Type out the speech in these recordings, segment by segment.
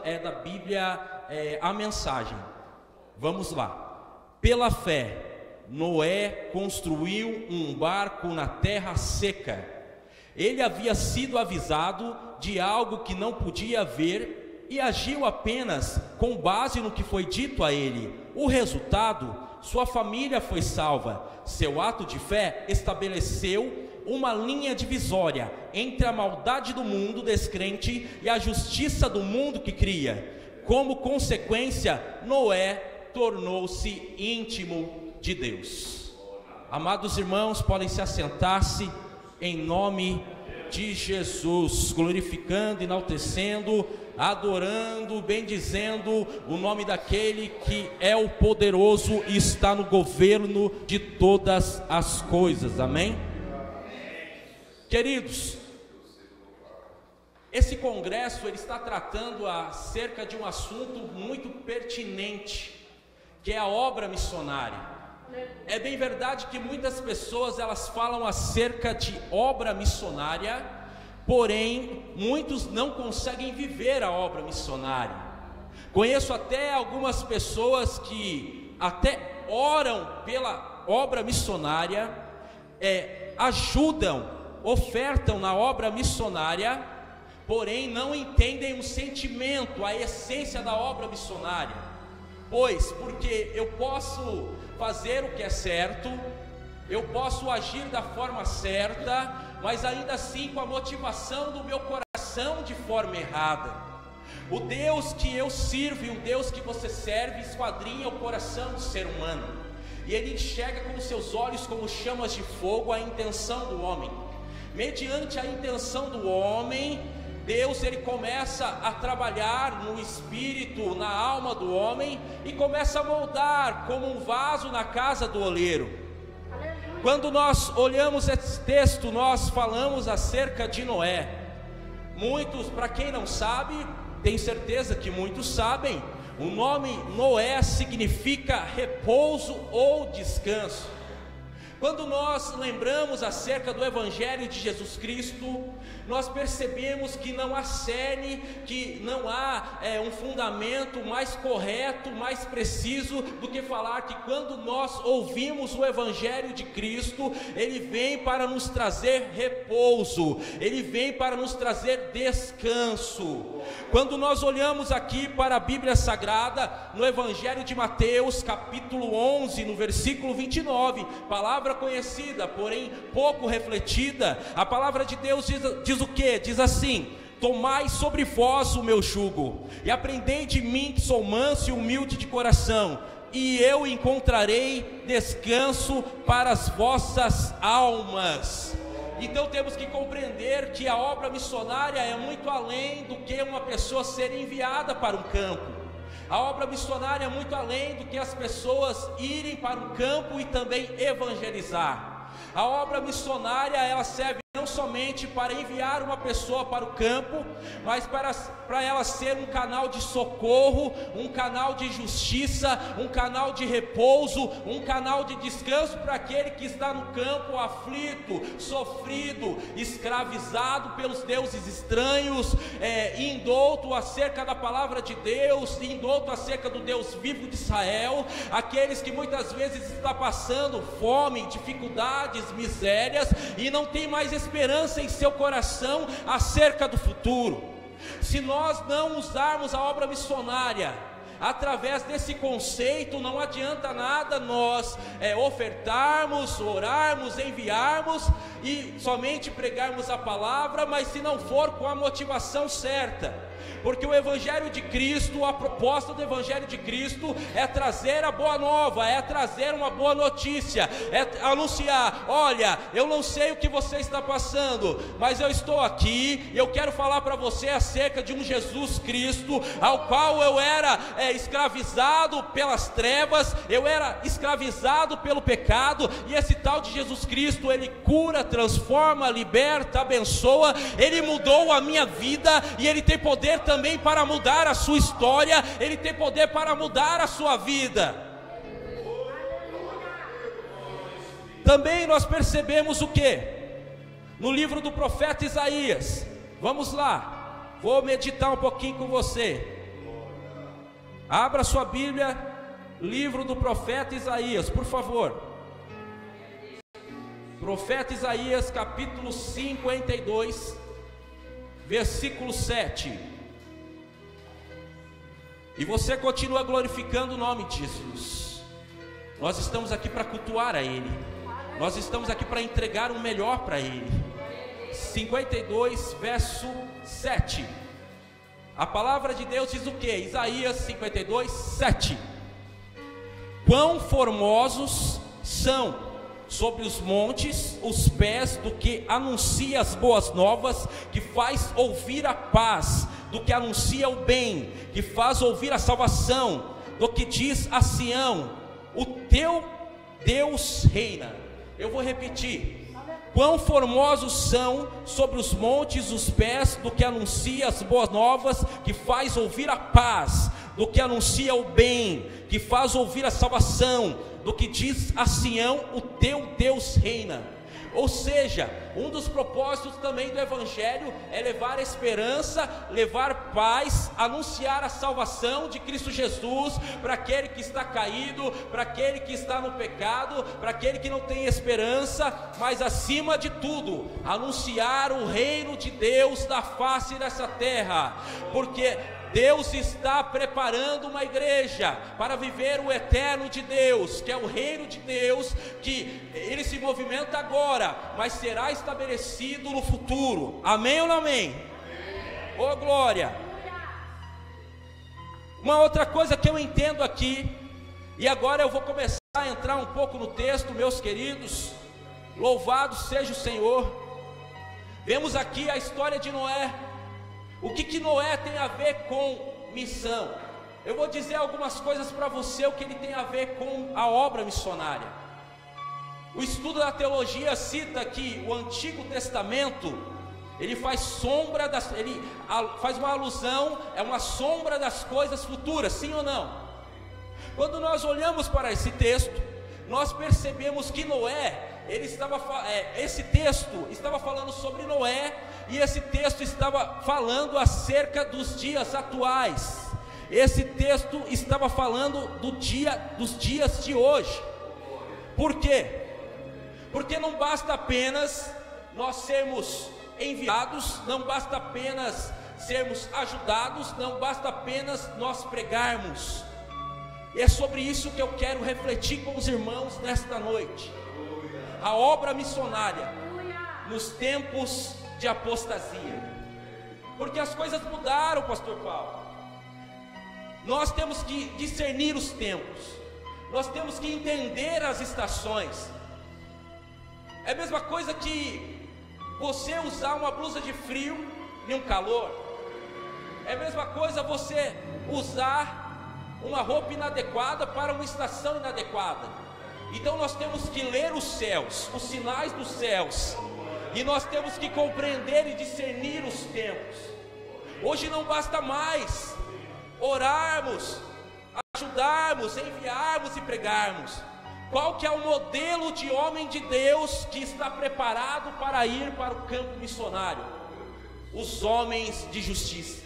é da Bíblia, a Mensagem. Vamos lá. Pela fé, Noé construiu um barco na terra seca. Ele havia sido avisado de algo que não podia ver e agiu apenas com base no que foi dito a ele. O resultado, sua família foi salva. Seu ato de fé estabeleceu uma linha divisória entre a maldade do mundo descrente e a justiça do mundo que cria. Como consequência, Noé tornou-se íntimo de Deus. Amados irmãos, podem se assentar-se em nome de Jesus, glorificando, enaltecendo, adorando, bendizendo o nome daquele que é o poderoso e está no governo de todas as coisas. Amém? Queridos, esse congresso ele está tratando acerca de um assunto muito pertinente, que é a obra missionária. É bem verdade que muitas pessoas elas falam acerca de obra missionária, porém muitos não conseguem viver a obra missionária. Conheço até algumas pessoas que até oram pela obra missionária, ajudam, ofertam na obra missionária, porém não entendem o sentimento, a essência da obra missionária. Pois, porque eu posso fazer o que é certo, eu posso agir da forma certa, mas ainda assim com a motivação do meu coração de forma errada. O Deus que eu sirvo e o Deus que você serve esquadrinha o coração do ser humano, e Ele enxerga com seus olhos como chamas de fogo a intenção do homem. Mediante a intenção do homem, Deus ele começa a trabalhar no espírito, na alma do homem, e começa a moldar como um vaso na casa do oleiro. Quando nós olhamos esse texto, nós falamos acerca de Noé. Muitos, para quem não sabe, tenho certeza que muitos sabem, o nome Noé significa repouso ou descanso. Quando nós lembramos acerca do Evangelho de Jesus Cristo, nós percebemos que não há cerne, que não há um fundamento mais correto, mais preciso do que falar que quando nós ouvimos o Evangelho de Cristo, ele vem para nos trazer repouso, ele vem para nos trazer descanso. Quando nós olhamos aqui para a Bíblia Sagrada, no Evangelho de Mateus, capítulo 11, no versículo 29, palavra conhecida, porém pouco refletida, a palavra de Deus diz o que? Diz assim: tomai sobre vós o meu jugo, e aprendei de mim que sou manso e humilde de coração, e eu encontrarei descanso para as vossas almas. Então temos que compreender que a obra missionária é muito além do que uma pessoa ser enviada para um campo. A obra missionária é muito além do que as pessoas irem para o campo e também evangelizar. A obra missionária ela serve não somente para enviar uma pessoa para o campo, mas para ela ser um canal de socorro, um canal de justiça, um canal de repouso, um canal de descanso para aquele que está no campo aflito, sofrido, escravizado pelos deuses estranhos, indouto acerca da palavra de Deus, indouto acerca do Deus vivo de Israel, aqueles que muitas vezes estão passando fome, dificuldades, misérias e não tem mais esperança em seu coração acerca do futuro. Se nós não usarmos a obra missionária através desse conceito, não adianta nada nós ofertarmos, orarmos, enviarmos e somente pregarmos a palavra, mas se não for com a motivação certa. Porque o Evangelho de Cristo, a proposta do Evangelho de Cristo é trazer a boa nova, é trazer uma boa notícia, é anunciar: olha, eu não sei o que você está passando, mas eu estou aqui, e eu quero falar para você acerca de um Jesus Cristo, ao qual eu era escravizado pelas trevas, eu era escravizado pelo pecado, e esse tal de Jesus Cristo, ele cura, transforma, liberta, abençoa, ele mudou a minha vida, e ele tem poder também para mudar a sua história, ele tem poder para mudar a sua vida. Também nós percebemos o que? No livro do profeta Isaías, vamos lá, Vou meditar um pouquinho com você. Abra sua Bíblia, livro do profeta Isaías, por favor. Profeta Isaías, capítulo 52, versículo 7. E você continua glorificando o nome de Jesus. Nós estamos aqui para cultuar a Ele. Nós estamos aqui para entregar o melhor para Ele. 52, verso 7. A palavra de Deus diz o que? Isaías 52, 7. Quão formosos são sobre os montes os pés do que anuncia as boas novas, que faz ouvir a paz, do que anuncia o bem, que faz ouvir a salvação, do que diz a Sião: o teu Deus reina. Eu vou repetir. Quão formosos são sobre os montes os pés do que anuncia as boas novas, que faz ouvir a paz, do que anuncia o bem, que faz ouvir a salvação, do que diz a Sião: o teu Deus reina. Ou seja, um dos propósitos também do Evangelho é levar esperança, levar paz, anunciar a salvação de Cristo Jesus para aquele que está caído, para aquele que está no pecado, para aquele que não tem esperança, mas acima de tudo, anunciar o reino de Deus na face dessa terra, porque Deus está preparando uma igreja para viver o eterno de Deus, que é o reino de Deus, que ele se movimenta agora, mas será estabelecido no futuro. Amém ou não amém? Ô glória! Uma outra coisa que eu entendo aqui, e agora eu vou começar a entrar um pouco no texto, meus queridos. Louvado seja o Senhor. Vemos aqui a história de Noé. O que Noé tem a ver com missão? Eu vou dizer algumas coisas para você, o que ele tem a ver com a obra missionária. O estudo da teologia cita que o Antigo Testamento, ele faz faz uma alusão, é uma sombra das coisas futuras, sim ou não? Quando nós olhamos para esse texto, nós percebemos que Noé, esse texto estava falando sobre Noé, e esse texto estava falando acerca dos dias atuais. Esse texto estava falando dos dias de hoje. Por quê? Porque não basta apenas nós sermos enviados, não basta apenas sermos ajudados, não basta apenas nós pregarmos. E é sobre isso que eu quero refletir com os irmãos nesta noite. A obra missionária nos tempos de apostasia, porque as coisas mudaram, pastor Paulo. Nós temos que discernir os tempos, nós temos que entender as estações. É a mesma coisa que você usar uma blusa de frio e um calor. É a mesma coisa você usar uma roupa inadequada para uma estação inadequada. Então nós temos que ler os céus, os sinais dos céus, e nós temos que compreender e discernir os tempos. Hoje não basta mais orarmos, ajudarmos, enviarmos e pregarmos. Qual que é o modelo de homem de Deus que está preparado para ir para o campo missionário? Os homens de justiça,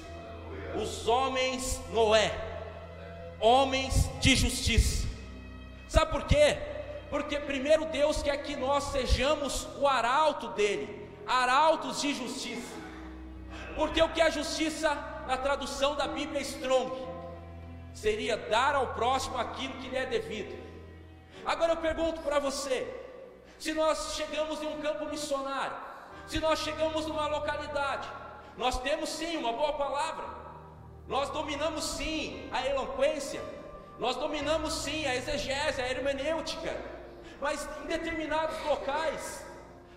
os homens Noé, homens de justiça. Sabe por quê? Porque primeiro Deus quer que nós sejamos o arauto dele, arautos de justiça. Porque o que é justiça na tradução da Bíblia Strong seria dar ao próximo aquilo que lhe é devido. Agora eu pergunto para você, se nós chegamos em um campo missionário, se nós chegamos numa localidade, nós temos sim uma boa palavra, nós dominamos sim a eloquência, nós dominamos sim a exegese, a hermenêutica, mas em determinados locais,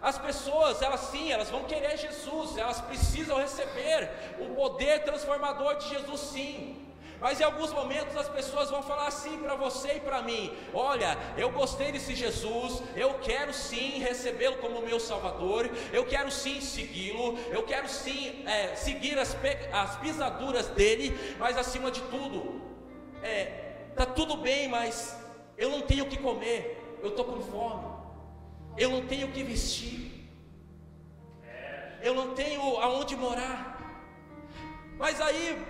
as pessoas, elas vão querer Jesus, elas precisam receber o poder transformador de Jesus sim. Mas em alguns momentos as pessoas vão falar assim para você e para mim: olha, eu gostei desse Jesus, eu quero sim recebê-lo como meu Salvador, eu quero sim segui-lo, eu quero sim seguir as pisaduras dele, mas acima de tudo, tá tudo bem, mas eu não tenho o que comer, eu estou com fome, eu não tenho o que vestir, eu não tenho aonde morar. Mas aí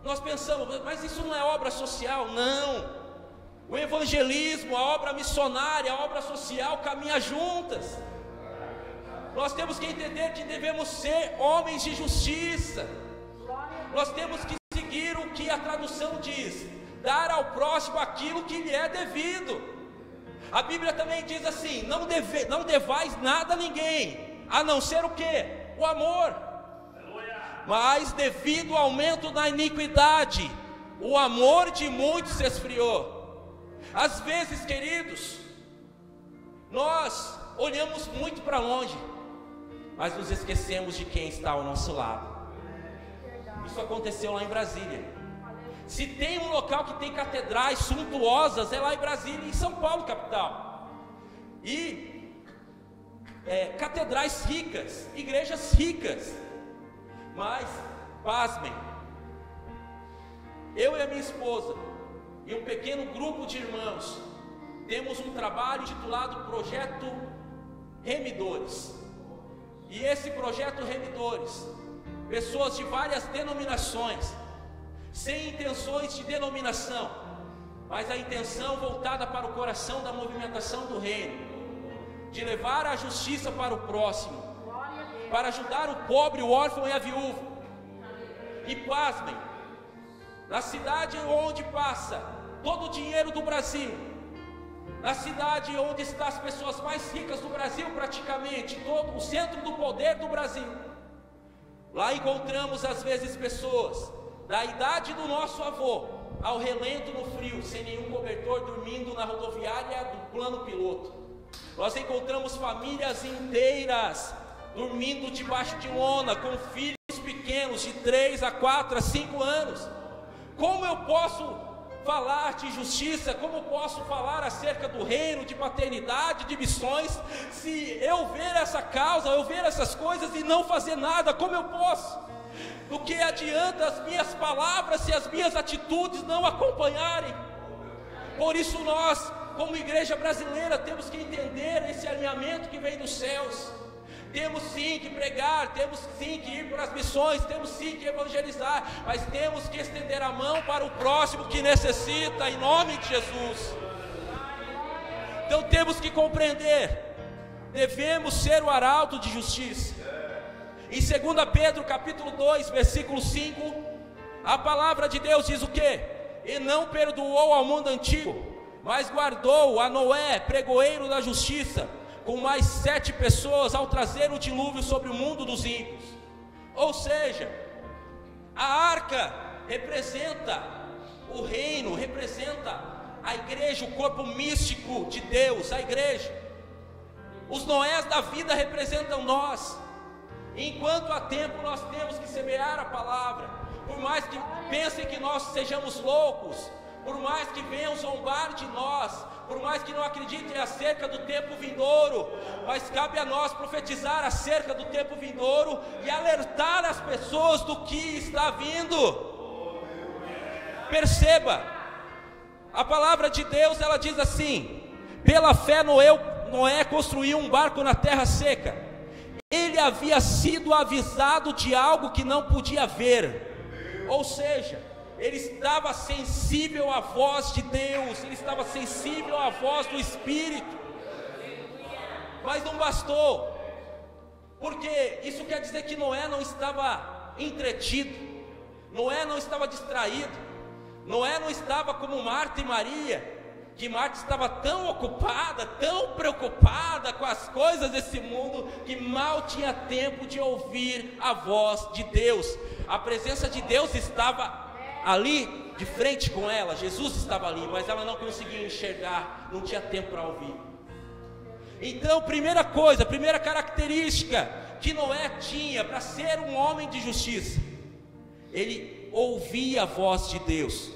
nós pensamos, mas isso não é obra social? Não. O evangelismo, a obra missionária, a obra social caminham juntas. Nós temos que entender que devemos ser homens de justiça. Nós temos que seguir o que a tradução diz: dar ao próximo aquilo que lhe é devido. A Bíblia também diz assim: não devais nada a ninguém, a não ser o quê? O amor. Mas devido ao aumento da iniquidade, o amor de muitos se esfriou. Às vezes, queridos, nós olhamos muito para longe, mas nos esquecemos de quem está ao nosso lado. Isso aconteceu lá em Brasília. Se tem um local que tem catedrais suntuosas, é lá em Brasília, em São Paulo, capital. E catedrais ricas, igrejas ricas. Mas, pasmem, eu e a minha esposa e um pequeno grupo de irmãos temos um trabalho intitulado Projeto Remidores. E esse Projeto Remidores, pessoas de várias denominações, sem intenções de denominação, mas a intenção voltada para o coração da movimentação do reino, de levar a justiça para o próximo, para ajudar o pobre, o órfão e a viúva. E pasmem, na cidade onde passa todo o dinheiro do Brasil, na cidade onde estão as pessoas mais ricas do Brasil, praticamente todo o centro do poder do Brasil, lá encontramos às vezes pessoas da idade do nosso avô, ao relento no frio, sem nenhum cobertor, dormindo na rodoviária do plano piloto. Nós encontramos famílias inteiras dormindo debaixo de lona, com filhos pequenos de 3 a 4 a 5 anos. Como eu posso falar de justiça, como posso falar acerca do reino, de paternidade, de missões, se eu ver essa causa, eu ver essas coisas e não fazer nada? Como eu posso? Do que adianta as minhas palavras se as minhas atitudes não acompanharem? Por isso nós, como igreja brasileira, temos que entender esse alinhamento que vem dos céus. Temos sim que pregar, temos sim que ir para as missões, temos sim que evangelizar, mas temos que estender a mão para o próximo que necessita, em nome de Jesus. Então temos que compreender, devemos ser o arauto de justiça. Em 2 Pedro capítulo 2, versículo 5, a palavra de Deus diz o quê? E não perdoou ao mundo antigo, mas guardou a Noé, pregoeiro da justiça, com mais 7 pessoas, ao trazer o dilúvio sobre o mundo dos ímpios. Ou seja, a arca representa o reino, representa a igreja, o corpo místico de Deus, a igreja. Os Noés da vida representam nós. Enquanto há tempo, nós temos que semear a palavra. Por mais que pensem que nós sejamos loucos, por mais que venham zombar de nós, por mais que não acreditem acerca do tempo vindouro, mas cabe a nós profetizar acerca do tempo vindouro e alertar as pessoas do que está vindo. Perceba, a palavra de Deus, ela diz assim: pela fé Noé construiu um barco na terra seca. Ele havia sido avisado de algo que não podia ver, ou seja, ele estava sensível à voz de Deus, ele estava sensível à voz do Espírito. Mas não bastou, porque isso quer dizer que Noé não estava entretido, Noé não estava distraído, Noé não estava como Marta e Maria, que Marta estava tão ocupada, tão preocupada com as coisas desse mundo, que mal tinha tempo de ouvir a voz de Deus. A presença de Deus estava ali de frente com ela, Jesus estava ali, mas ela não conseguia enxergar, não tinha tempo para ouvir. Então, primeira coisa, primeira característica que Noé tinha para ser um homem de justiça, ele ouvia a voz de Deus.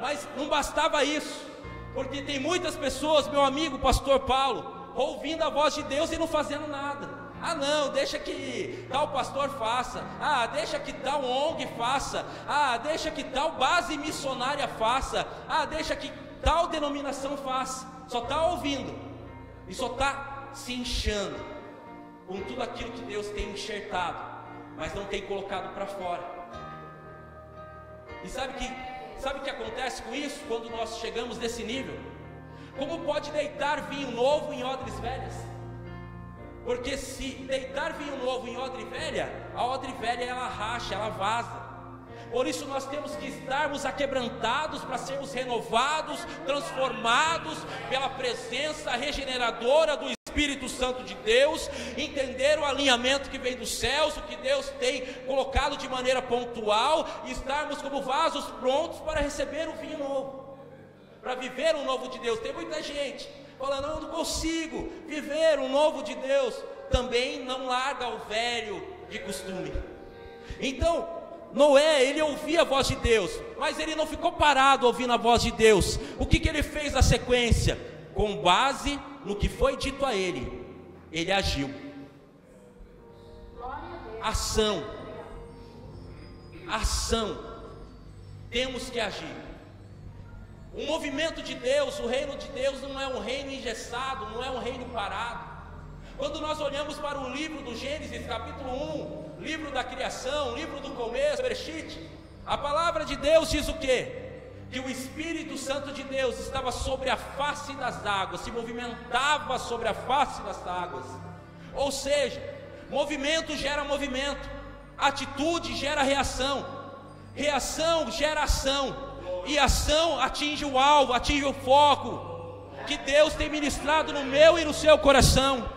Mas não bastava isso, porque tem muitas pessoas, meu amigo pastor Paulo, ouvindo a voz de Deus e não fazendo nada. Ah não, deixa que tal pastor faça, deixa que tal ONG faça, deixa que tal base missionária faça, deixa que tal denominação faça. Só está ouvindo e só está se inchando com tudo aquilo que Deus tem enxertado, mas não tem colocado para fora. E sabe o que acontece com isso quando nós chegamos nesse nível? Como pode deitar vinho novo em odres velhas? Porque se deitar vinho novo em odre velha, a odre velha ela racha, ela vaza. Por isso nós temos que estarmos aquebrantados para sermos renovados, transformados pela presença regeneradora do Espírito Santo de Deus, entender o alinhamento que vem dos céus, o que Deus tem colocado de maneira pontual, e estarmos como vasos prontos para receber o vinho novo, para viver o novo de Deus. Tem muita gente falando, eu não consigo viver o novo de Deus, também não larga o velho de costume. Então, Noé, ele ouvia a voz de Deus, mas ele não ficou parado ouvindo a voz de Deus. O que ele fez na sequência? Com base no que foi dito a ele, ele agiu. Ação. Temos que agir. O movimento de Deus, o reino de Deus não é um reino engessado, não é um reino parado. Quando nós olhamos para o livro do Gênesis, capítulo 1, livro da criação, livro do começo, Bereshit, a palavra de Deus diz o quê? Que o Espírito Santo de Deus estava sobre a face das águas, se movimentava sobre a face das águas. Ou seja, movimento gera movimento, atitude gera reação, reação gera ação, e ação atinge o alvo, atinge o foco que Deus tem ministrado no meu e no seu coração.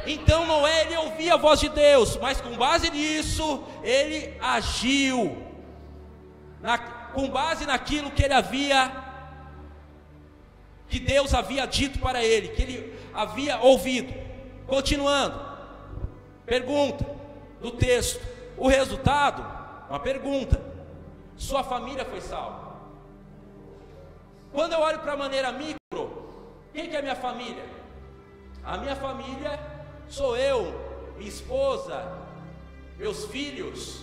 Então Noé, ele ouvia a voz de Deus, mas com base nisso, ele agiu, com base naquilo que que Deus havia dito para ele, que ele havia ouvido. Continuando, pergunta do texto, o resultado, uma pergunta: sua família foi salva? Quando eu olho para a maneira micro, quem que é a minha família? A minha família sou eu, minha esposa, meus filhos,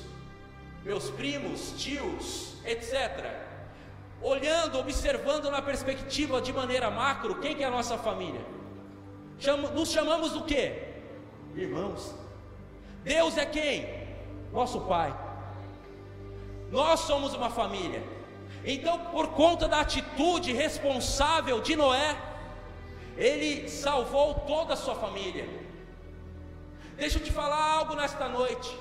meus primos, tios, etc. Olhando, observando na perspectiva de maneira macro, quem que é a nossa família? Nos chamamos do quê? Irmãos. Deus é quem? Nosso Pai. Nós somos uma família. Então, por conta da atitude responsável de Noé, ele salvou toda a sua família. Deixa eu te falar algo nesta noite.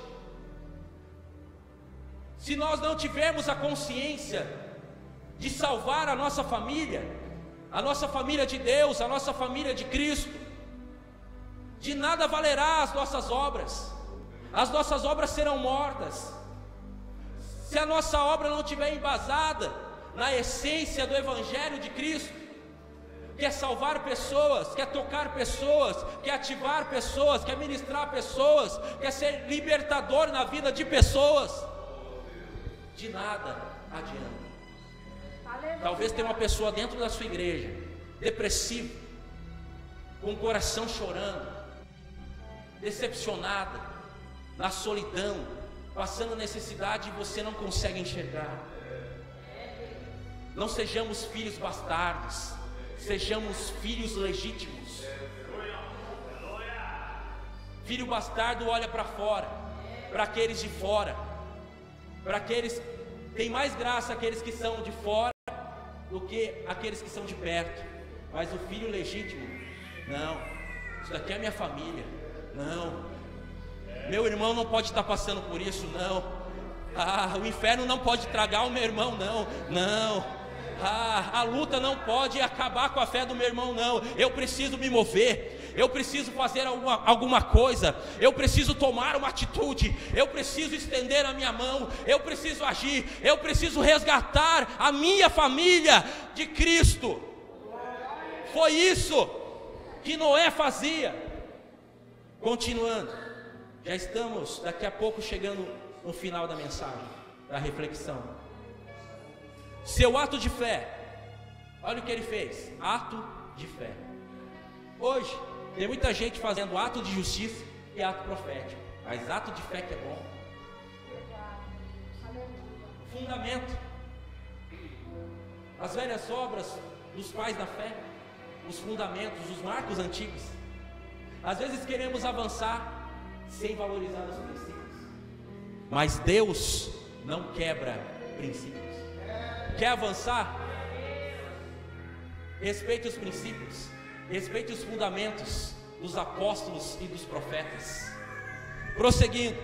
Se nós não tivermos a consciência de salvar a nossa família de Deus, a nossa família de Cristo, de nada valerá as nossas obras serão mortas. Se a nossa obra não estiver embasada na essência do Evangelho de Cristo, que é salvar pessoas, que é tocar pessoas, que é ativar pessoas, que é ministrar pessoas, que é ser libertador na vida de pessoas, de nada adianta. Talvez tenha uma pessoa dentro da sua igreja, depressiva, com o coração chorando, decepcionada, na solidão, passando necessidade e você não consegue enxergar. Não sejamos filhos bastardos, sejamos filhos legítimos. Filho bastardo olha para fora, para aqueles de fora, para aqueles, tem mais graça aqueles que são de fora do que aqueles que são de perto. Mas o filho legítimo, não, isso daqui é minha família, não, meu irmão não pode estar passando por isso, não, o inferno não pode tragar o meu irmão, não, a luta não pode acabar com a fé do meu irmão, não. Eu preciso me mover, eu preciso fazer alguma coisa, eu preciso tomar uma atitude, eu preciso estender a minha mão, eu preciso agir, eu preciso resgatar a minha família de Cristo. Foi isso que Noé fazia. Continuando, já estamos daqui a pouco chegando no final da mensagem, da reflexão. Seu ato de fé, olha o que ele fez, ato de fé. Hoje tem muita gente fazendo ato de justiça e ato profético, mas ato de fé que é bom. Fundamento, as velhas obras dos pais da fé, os fundamentos, os marcos antigos. Às vezes queremos avançar sem valorizar os princípios, mas Deus não quebra princípios. Quer avançar? Respeite os princípios, respeite os fundamentos dos apóstolos e dos profetas. Prosseguindo,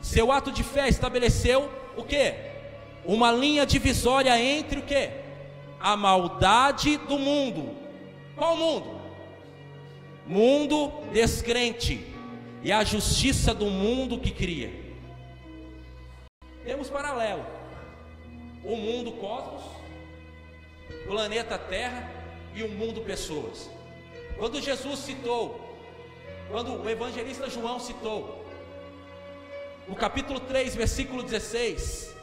seu ato de fé estabeleceu o quê? Uma linha divisória entre o quê? A maldade do mundo. Qual mundo? Mundo descrente, e a justiça do mundo que cria. Temos paralelo: o mundo cosmos, planeta Terra e o mundo pessoas. Quando Jesus citou, quando o evangelista João citou, no capítulo 3, versículo 16,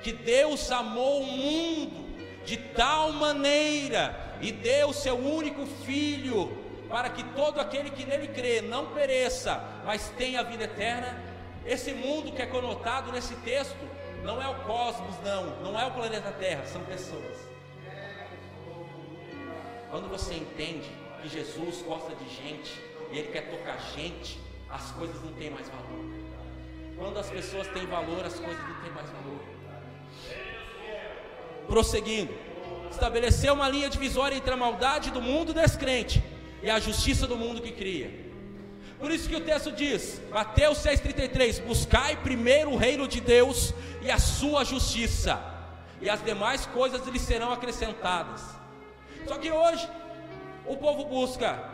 que Deus amou o mundo de tal maneira e deu seu único Filho, para que todo aquele que nele crê não pereça, mas tenha a vida eterna. Esse mundo que é conotado nesse texto não é o cosmos, não é o planeta Terra, são pessoas. Quando você entende que Jesus gosta de gente e Ele quer tocar gente, as coisas não têm mais valor. Quando as pessoas têm valor, as coisas não têm mais valor. Prosseguindo, estabeleceu uma linha divisória entre a maldade do mundo descrente e a justiça do mundo que cria. Por isso que o texto diz, Mateus 6,33: buscai primeiro o reino de Deus e a sua justiça, e as demais coisas lhes serão acrescentadas. Só que hoje o povo busca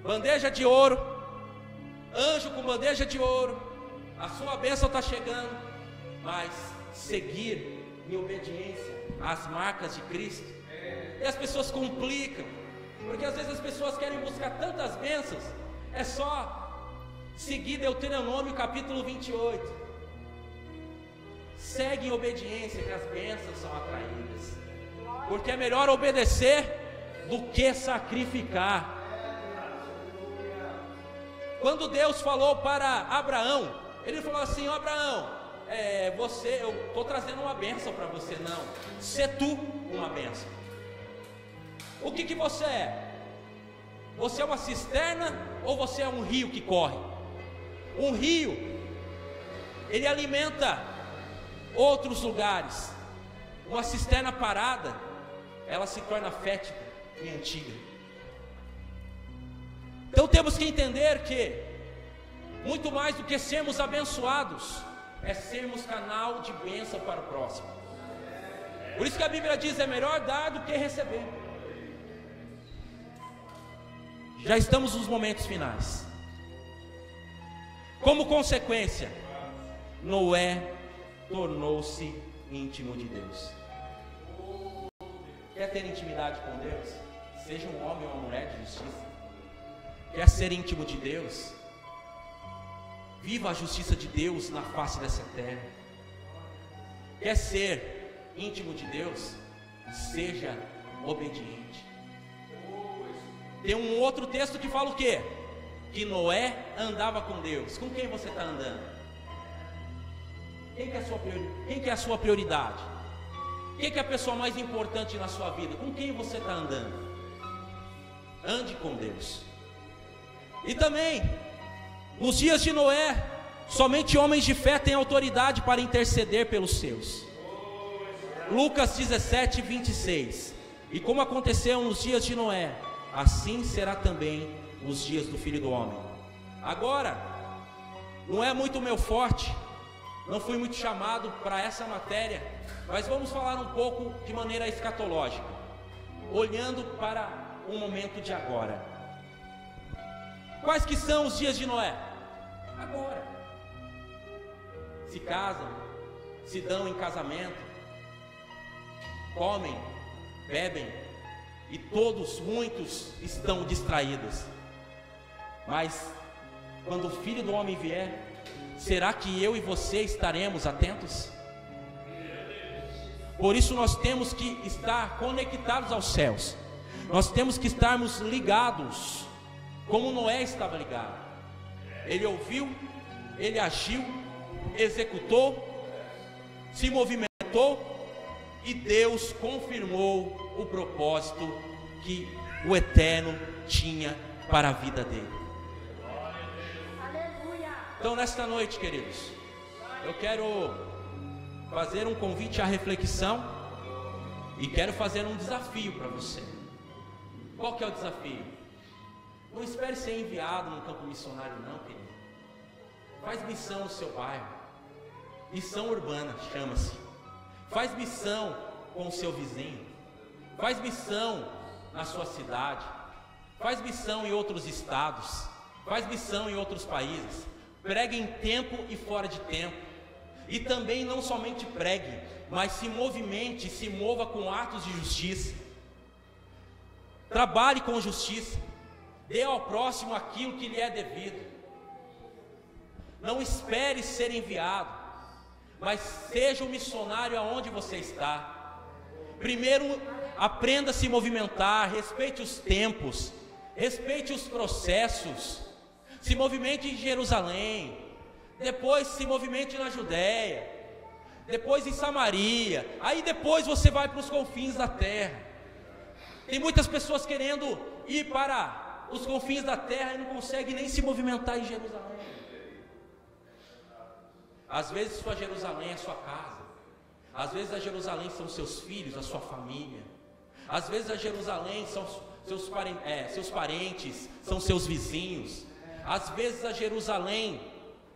bandeja de ouro, anjo com bandeja de ouro, a sua bênção está chegando, mas seguir em obediência às marcas de Cristo. E as pessoas complicam, porque às vezes as pessoas querem buscar tantas bênçãos. É só seguir Deuteronômio capítulo 28. Segue em obediência que as bênçãos são atraídas, porque é melhor obedecer do que sacrificar. Quando Deus falou para Abraão, Ele falou assim: ó Abraão, eu estou trazendo uma bênção para você. Não, sê tu uma bênção. O que você é? Você é uma cisterna ou você é um rio que corre? Um rio, ele alimenta outros lugares. Uma cisterna parada, ela se torna fétida e antiga. Então temos que entender que muito mais do que sermos abençoados é sermos canal de bênção para o próximo. Por isso que a Bíblia diz: é melhor dar do que receber. Já estamos nos momentos finais. Como consequência, Noé tornou-se íntimo de Deus. Quer ter intimidade com Deus? Seja um homem ou uma mulher de justiça. Quer ser íntimo de Deus? Viva a justiça de Deus na face dessa terra. Quer ser íntimo de Deus? Seja obediente. Tem um outro texto que fala o quê? Que Noé andava com Deus. Com quem você está andando? Quem que é a sua prioridade? Quem que é a pessoa mais importante na sua vida? Com quem você está andando? Ande com Deus. E também, nos dias de Noé, somente homens de fé têm autoridade para interceder pelos seus. Lucas 17, 26. E como aconteceu nos dias de Noé, assim será também os dias do Filho do Homem. Agora, não é muito meu forte, não fui muito chamado para essa matéria, mas vamos falar um pouco de maneira escatológica, olhando para o momento de agora. Quais que são os dias de Noé? Agora. Se casam, se dão em casamento, comem, bebem, e muitos estão distraídos. Mas quando o Filho do Homem vier, será que eu e você estaremos atentos? Por isso nós temos que estar conectados aos céus. Nós temos que estarmos ligados, como Noé estava ligado. Ele ouviu, ele agiu, executou, se movimentou, e Deus confirmou o propósito que o Eterno tinha para a vida dele. Então nesta noite, queridos, eu quero fazer um convite à reflexão e quero fazer um desafio para você. Qual que é o desafio? Não espere ser enviado no campo missionário não, querido. Faz missão no seu bairro. Missão urbana chama-se. Faz missão com o seu vizinho. Faz missão na sua cidade. Faz missão em outros estados. Faz missão em outros países. Pregue em tempo e fora de tempo. E também não somente pregue, mas se movimente, se mova com atos de justiça. Trabalhe com justiça. Dê ao próximo aquilo que lhe é devido. Não espere ser enviado, mas seja um missionário aonde você está. Primeiro, aprenda a se movimentar, respeite os tempos, respeite os processos. Se movimente em Jerusalém, depois se movimente na Judéia, depois em Samaria, aí depois você vai para os confins da terra. Tem muitas pessoas querendo ir para os confins da terra e não conseguem nem se movimentar em Jerusalém. Às vezes sua Jerusalém é a sua casa, às vezes a Jerusalém são seus filhos, a sua família, às vezes a Jerusalém são seus parentes, são seus vizinhos, às vezes a Jerusalém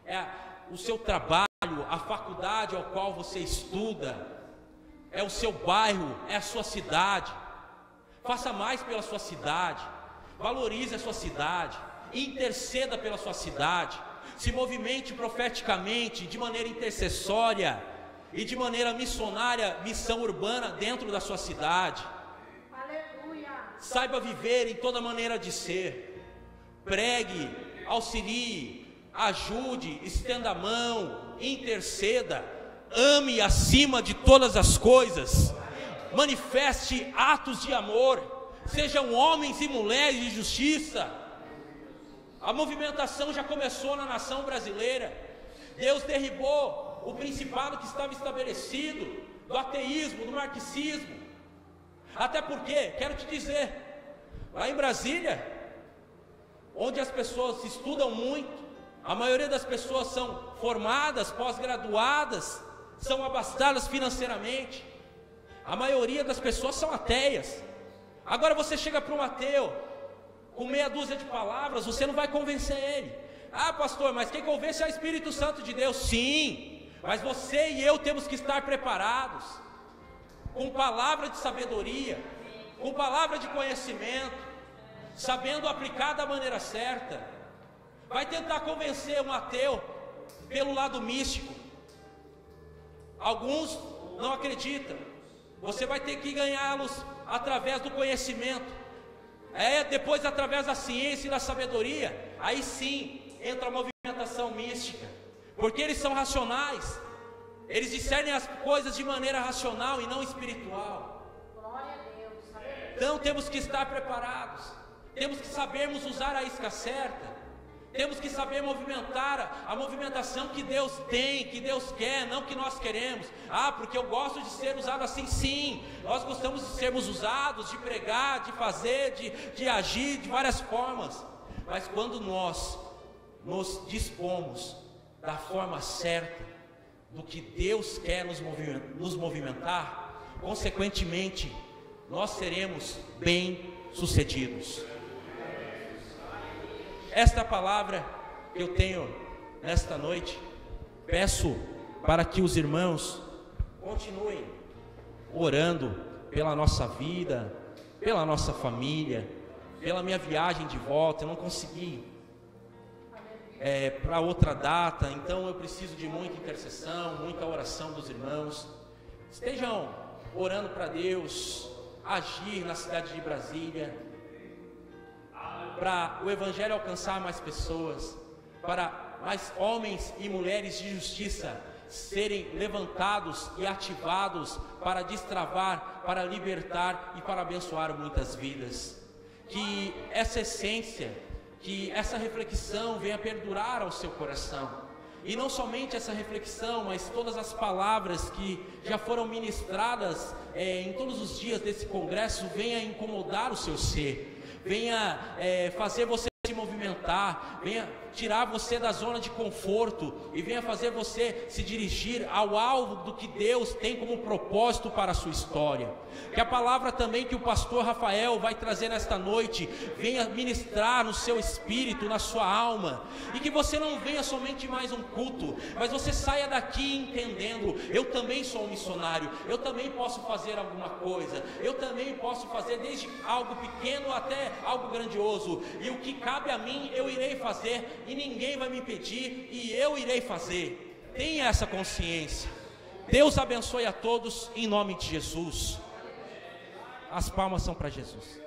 é o seu trabalho, a faculdade ao qual você estuda, é o seu bairro, é a sua cidade. Faça mais pela sua cidade, valorize a sua cidade, interceda pela sua cidade, se movimente profeticamente, de maneira intercessória e de maneira missionária, missão urbana dentro da sua cidade. Aleluia. Saiba viver em toda maneira de ser, pregue, auxilie, ajude, estenda a mão, interceda, ame acima de todas as coisas, manifeste atos de amor, sejam homens e mulheres de justiça. A movimentação já começou na nação brasileira. Deus derribou o principado que estava estabelecido do ateísmo, do marxismo. Até porque, quero te dizer, lá em Brasília, onde as pessoas estudam muito, a maioria das pessoas são formadas, pós-graduadas, são abastadas financeiramente. A maioria das pessoas são ateias. Agora você chega para um ateu com meia dúzia de palavras, você não vai convencer ele. Ah, pastor, mas quem convence é o Espírito Santo de Deus. Sim, mas você e eu temos que estar preparados, com palavra de sabedoria, com palavra de conhecimento, sabendo aplicar da maneira certa. Vai tentar convencer um ateu pelo lado místico. Alguns não acreditam. Você vai ter que ganhá-los através do conhecimento. Depois através da ciência e da sabedoria, aí sim entra a movimentação mística, porque eles são racionais, eles discernem as coisas de maneira racional e não espiritual. Glória a Deus. Então temos que estar preparados, temos que sabermos usar a isca certa, temos que saber movimentar a movimentação que Deus tem, que Deus quer, não que nós queremos. Ah, porque eu gosto de ser usado assim. Sim, nós gostamos de sermos usados, de pregar, de fazer, de agir de várias formas. Mas quando nós nos dispomos da forma certa, do que Deus quer nos movimentar, consequentemente, nós seremos bem-sucedidos. Esta palavra que eu tenho nesta noite, peço para que os irmãos continuem orando pela nossa vida, pela nossa família, pela minha viagem de volta. Eu não consegui para outra data, então eu preciso de muita intercessão, muita oração dos irmãos. Estejam orando para Deus agir na cidade de Brasília, para o Evangelho alcançar mais pessoas, para mais homens e mulheres de justiça serem levantados e ativados para destravar, para libertar e para abençoar muitas vidas. Que essa essência, que essa reflexão venha perdurar ao seu coração, e não somente essa reflexão, mas todas as palavras que já foram ministradas em todos os dias desse congresso venha incomodar o seu ser, venha fazer você se movimentar, venha tirar você da zona de conforto e venha fazer você se dirigir ao alvo do que Deus tem como propósito para a sua história. Que a palavra também que o pastor Rafael vai trazer nesta noite venha ministrar no seu espírito, na sua alma, e que você não venha somente mais um culto, mas você saia daqui entendendo: eu também sou um missionário, eu também posso fazer alguma coisa, eu também posso fazer desde algo pequeno até algo grandioso, e o que cabe a mim eu irei fazer, e ninguém vai me impedir, e eu irei fazer. Tenha essa consciência. Deus abençoe a todos em nome de Jesus. As palmas são para Jesus.